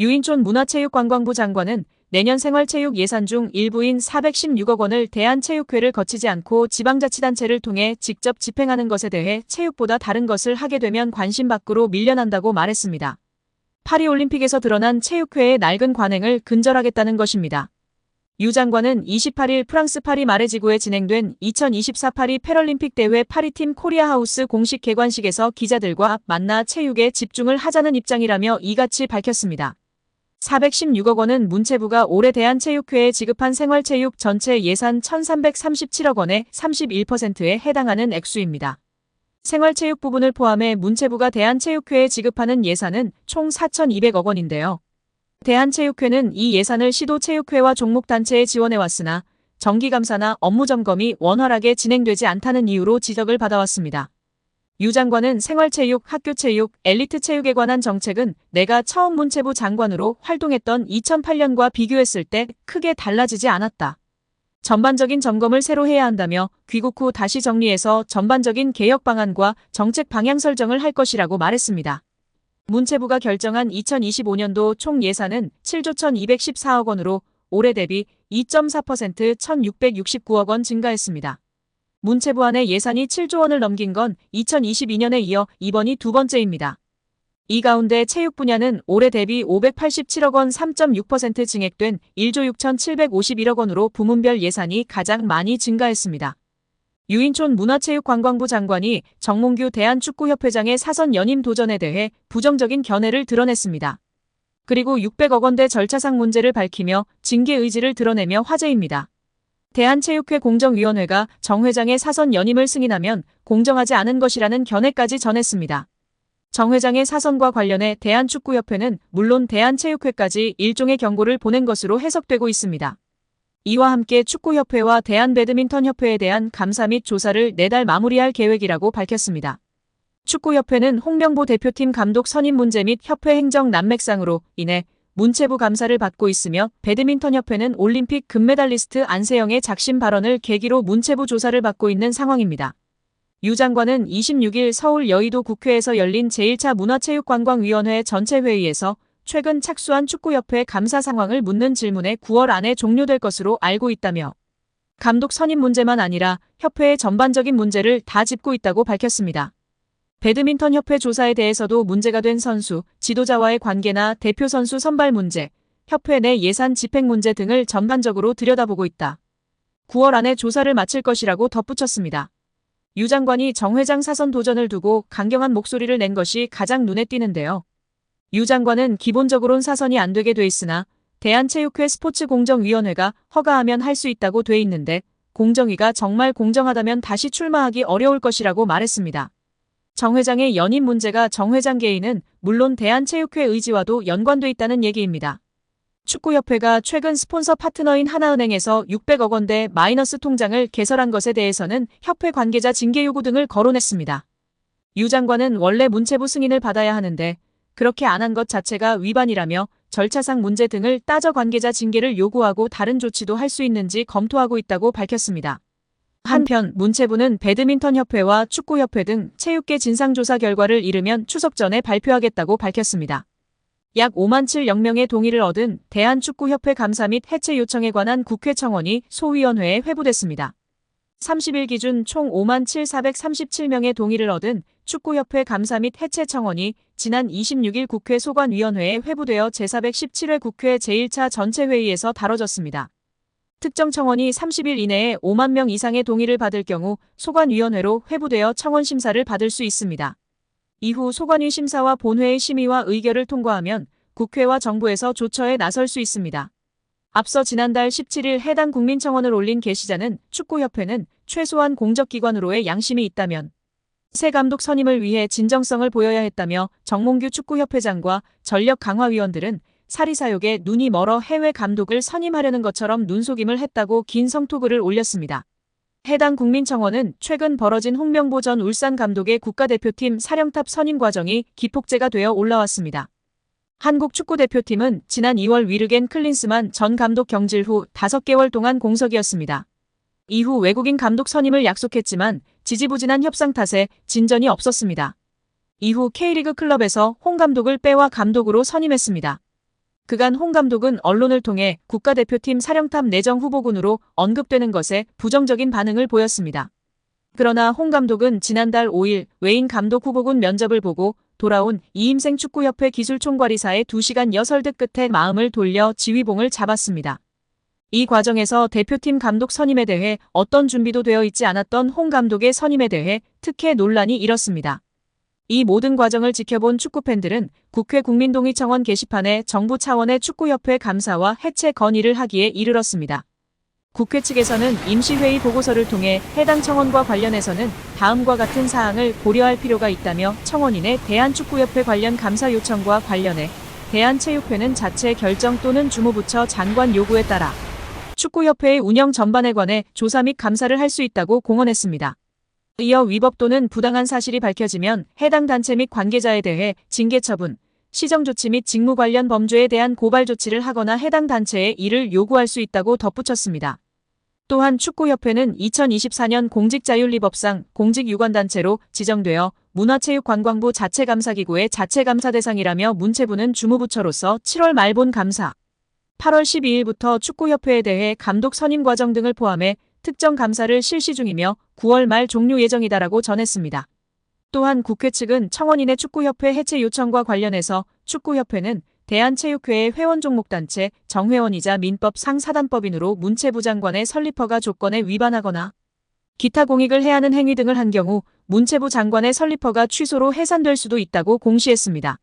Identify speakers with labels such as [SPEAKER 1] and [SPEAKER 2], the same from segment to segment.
[SPEAKER 1] 유인촌 문화체육관광부 장관은 내년 생활체육 예산 중 일부인 416억 원을 대한체육회를 거치지 않고 지방자치단체를 통해 직접 집행하는 것에 대해 체육보다 다른 것을 하게 되면 관심 밖으로 밀려난다고 말했습니다. 파리올림픽에서 드러난 체육회의 낡은 관행을 근절하겠다는 것입니다. 유 장관은 28일 프랑스 파리 마레지구에 진행된 2024 파리 패럴림픽 대회 파리팀 코리아하우스 공식 개관식에서 기자들과 만나 체육에 집중을 하자는 입장이라며 이같이 밝혔습니다. 416억 원은 문체부가 올해 대한체육회에 지급한 생활체육 전체 예산 1,337억 원의 31%에 해당하는 액수입니다. 생활체육 부분을 포함해 문체부가 대한체육회에 지급하는 예산은 총 4,200억 원인데요. 대한체육회는 이 예산을 시도체육회와 종목단체에 지원해왔으나 정기감사나 업무점검이 원활하게 진행되지 않다는 이유로 지적을 받아왔습니다. 유 장관은 생활체육, 학교체육, 엘리트체육에 관한 정책은 내가 처음 문체부 장관으로 활동했던 2008년과 비교했을 때 크게 달라지지 않았다. 전반적인 점검을 새로 해야 한다며 귀국 후 다시 정리해서 전반적인 개혁 방안과 정책 방향 설정을 할 것이라고 말했습니다. 문체부가 결정한 2025년도 총 예산은 7조 1,214억 원으로 올해 대비 2.4% 1,669억 원 증가했습니다. 문체부 안의 예산이 7조 원을 넘긴 건 2022년에 이어 이번이 두 번째입니다. 이 가운데 체육 분야는 올해 대비 587억 원 3.6% 증액된 1조 6,751억 원으로 부문별 예산이 가장 많이 증가했습니다. 유인촌 문화체육관광부 장관이 정몽규 대한축구협회장의 사선 연임 도전에 대해 부정적인 견해를 드러냈습니다. 그리고 600억 원대 절차상 문제를 밝히며 징계 의지를 드러내며 화제입니다. 대한체육회 공정위원회가 정 회장의 사선 연임을 승인하면 공정하지 않은 것이라는 견해까지 전했습니다. 정 회장의 사선과 관련해 대한축구협회는 물론 대한체육회까지 일종의 경고를 보낸 것으로 해석되고 있습니다. 이와 함께 축구협회와 대한배드민턴협회에 대한 감사 및 조사를 내달 마무리할 계획이라고 밝혔습니다. 축구협회는 홍명보 대표팀 감독 선임 문제 및 협회 행정 난맥상으로 인해 문체부 감사를 받고 있으며 배드민턴협회는 올림픽 금메달리스트 안세영의 작심 발언을 계기로 문체부 조사를 받고 있는 상황입니다. 유 장관은 26일 서울 여의도 국회에서 열린 제1차 문화체육관광위원회 전체 회의에서 최근 착수한 축구협회 감사 상황을 묻는 질문에 9월 안에 종료될 것으로 알고 있다며 감독 선임 문제만 아니라 협회의 전반적인 문제를 다 짚고 있다고 밝혔습니다. 배드민턴협회 조사에 대해서도 문제가 된 선수, 지도자와의 관계나 대표 선수 선발 문제, 협회 내 예산 집행 문제 등을 전반적으로 들여다보고 있다. 9월 안에 조사를 마칠 것이라고 덧붙였습니다. 유 장관이 정 회장 사선 도전을 두고 강경한 목소리를 낸 것이 가장 눈에 띄는데요. 유 장관은 기본적으론 사선이 안 되게 돼 있으나 대한체육회 스포츠공정위원회가 허가하면 할 수 있다고 돼 있는데 공정위가 정말 공정하다면 다시 출마하기 어려울 것이라고 말했습니다. 정 회장의 연임 문제가 정 회장 개인은 물론 대한체육회 의지와도 연관돼 있다는 얘기입니다. 축구협회가 최근 스폰서 파트너인 하나은행에서 600억 원대 마이너스 통장을 개설한 것에 대해서는 협회 관계자 징계 요구 등을 거론했습니다. 유 장관은 원래 문체부 승인을 받아야 하는데 그렇게 안 한 것 자체가 위반이라며 절차상 문제 등을 따져 관계자 징계를 요구하고 다른 조치도 할 수 있는지 검토하고 있다고 밝혔습니다. 한편 문체부는 배드민턴협회와 축구협회 등 체육계 진상조사 결과를 이르면 추석 전에 발표하겠다고 밝혔습니다. 약 5만 7,000명의 동의를 얻은 대한축구협회 감사 및 해체 요청에 관한 국회 청원이 소위원회에 회부됐습니다. 30일 기준 총 5만 7,437명의 동의를 얻은 축구협회 감사 및 해체 청원이 지난 26일 국회 소관위원회에 회부되어 제417회 국회 제1차 전체회의에서 다뤄졌습니다. 특정 청원이 30일 이내에 5만 명 이상의 동의를 받을 경우 소관위원회로 회부되어 청원 심사를 받을 수 있습니다. 이후 소관위 심사와 본회의 심의와 의결을 통과하면 국회와 정부에서 조처에 나설 수 있습니다. 앞서 지난달 17일 해당 국민청원을 올린 게시자는 축구협회는 최소한 공적기관으로의 양심이 있다면 새 감독 선임을 위해 진정성을 보여야 했다며 정몽규 축구협회장과 전력강화위원들은 사리사욕에 눈이 멀어 해외 감독을 선임하려는 것처럼 눈속임을 했다고 긴 성토글을 올렸습니다. 해당 국민청원은 최근 벌어진 홍명보 전 울산 감독의 국가대표팀 사령탑 선임 과정이 기폭제가 되어 올라왔습니다. 한국 축구대표팀은 지난 2월 위르겐 클린스만 전 감독 경질 후 5개월 동안 공석이었습니다. 이후 외국인 감독 선임을 약속했지만 지지부진한 협상 탓에 진전이 없었습니다. 이후 K리그 클럽에서 홍 감독을 빼와 감독으로 선임했습니다. 그간 홍 감독은 언론을 통해 국가대표팀 사령탑 내정 후보군으로 언급되는 것에 부정적인 반응을 보였습니다. 그러나 홍 감독은 지난달 5일 외인 감독 후보군 면접을 보고 돌아온 이임생 축구협회 기술총괄이사의 2시간 여설득 끝에 마음을 돌려 지휘봉을 잡았습니다. 이 과정에서 대표팀 감독 선임에 대해 어떤 준비도 되어 있지 않았던 홍 감독의 선임에 대해 특혜 논란이 일었습니다. 이 모든 과정을 지켜본 축구팬들은 국회 국민동의청원 게시판에 정부 차원의 축구협회 감사와 해체 건의를 하기에 이르렀습니다. 국회 측에서는 임시회의 보고서를 통해 해당 청원과 관련해서는 다음과 같은 사항을 고려할 필요가 있다며 청원인의 대한축구협회 관련 감사 요청과 관련해 대한체육회는 자체 결정 또는 주무부처 장관 요구에 따라 축구협회의 운영 전반에 관해 조사 및 감사를 할 수 있다고 공언했습니다. 이어 위법 또는 부당한 사실이 밝혀지면 해당 단체 및 관계자에 대해 징계 처분, 시정조치 및 직무 관련 범죄에 대한 고발 조치를 하거나 해당 단체에 이를 요구할 수 있다고 덧붙였습니다. 또한 축구협회는 2024년 공직자윤리법상 공직유관단체로 지정되어 문화체육관광부 자체감사기구의 자체감사 대상이라며 문체부는 주무부처로서 7월 말 본 감사, 8월 12일부터 축구협회에 대해 감독 선임 과정 등을 포함해 특정 감사를 실시 중이며 9월 말 종료 예정이다라고 전했습니다. 또한 국회 측은 청원인의 축구협회 해체 요청과 관련해서 축구협회는 대한체육회의 회원종목단체 정회원이자 민법 상사단법인으로 문체부 장관의 설립허가 조건에 위반하거나 기타 공익을 해하는 행위 등을 한 경우 문체부 장관의 설립허가 취소로 해산될 수도 있다고 공시했습니다.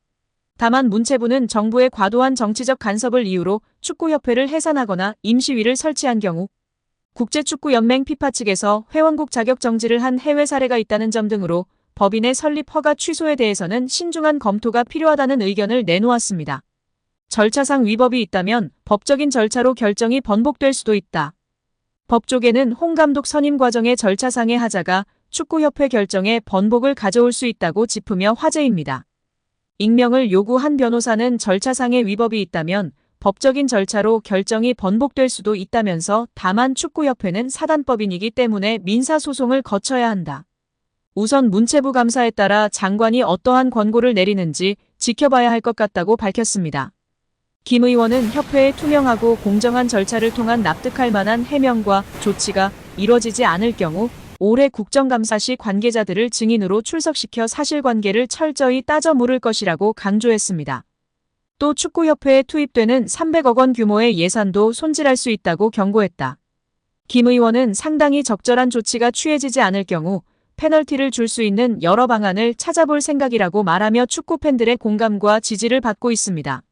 [SPEAKER 1] 다만 문체부는 정부의 과도한 정치적 간섭을 이유로 축구협회를 해산하거나 임시위를 설치한 경우 국제축구연맹 피파 측에서 회원국 자격 정지를 한 해외 사례가 있다는 점 등으로 법인의 설립 허가 취소에 대해서는 신중한 검토가 필요하다는 의견을 내놓았습니다. 절차상 위법이 있다면 법적인 절차로 결정이 번복될 수도 있다. 법조계는 홍 감독 선임 과정의 절차상의 하자가 축구협회 결정에 번복을 가져올 수 있다고 짚으며 화제입니다. 익명을 요구한 변호사는 절차상의 위법이 있다면 법적인 절차로 결정이 번복될 수도 있다면서 다만 축구협회는 사단법인이기 때문에 민사소송을 거쳐야 한다. 우선 문체부 감사에 따라 장관이 어떠한 권고를 내리는지 지켜봐야 할 것 같다고 밝혔습니다. 김 의원은 협회의 투명하고 공정한 절차를 통한 납득할 만한 해명과 조치가 이뤄지지 않을 경우 올해 국정감사 시 관계자들을 증인으로 출석시켜 사실관계를 철저히 따져 물을 것이라고 강조했습니다. 또 축구협회에 투입되는 300억 원 규모의 예산도 손질할 수 있다고 경고했다. 김 의원은 상당히 적절한 조치가 취해지지 않을 경우 페널티를 줄 수 있는 여러 방안을 찾아볼 생각이라고 말하며 축구 팬들의 공감과 지지를 받고 있습니다.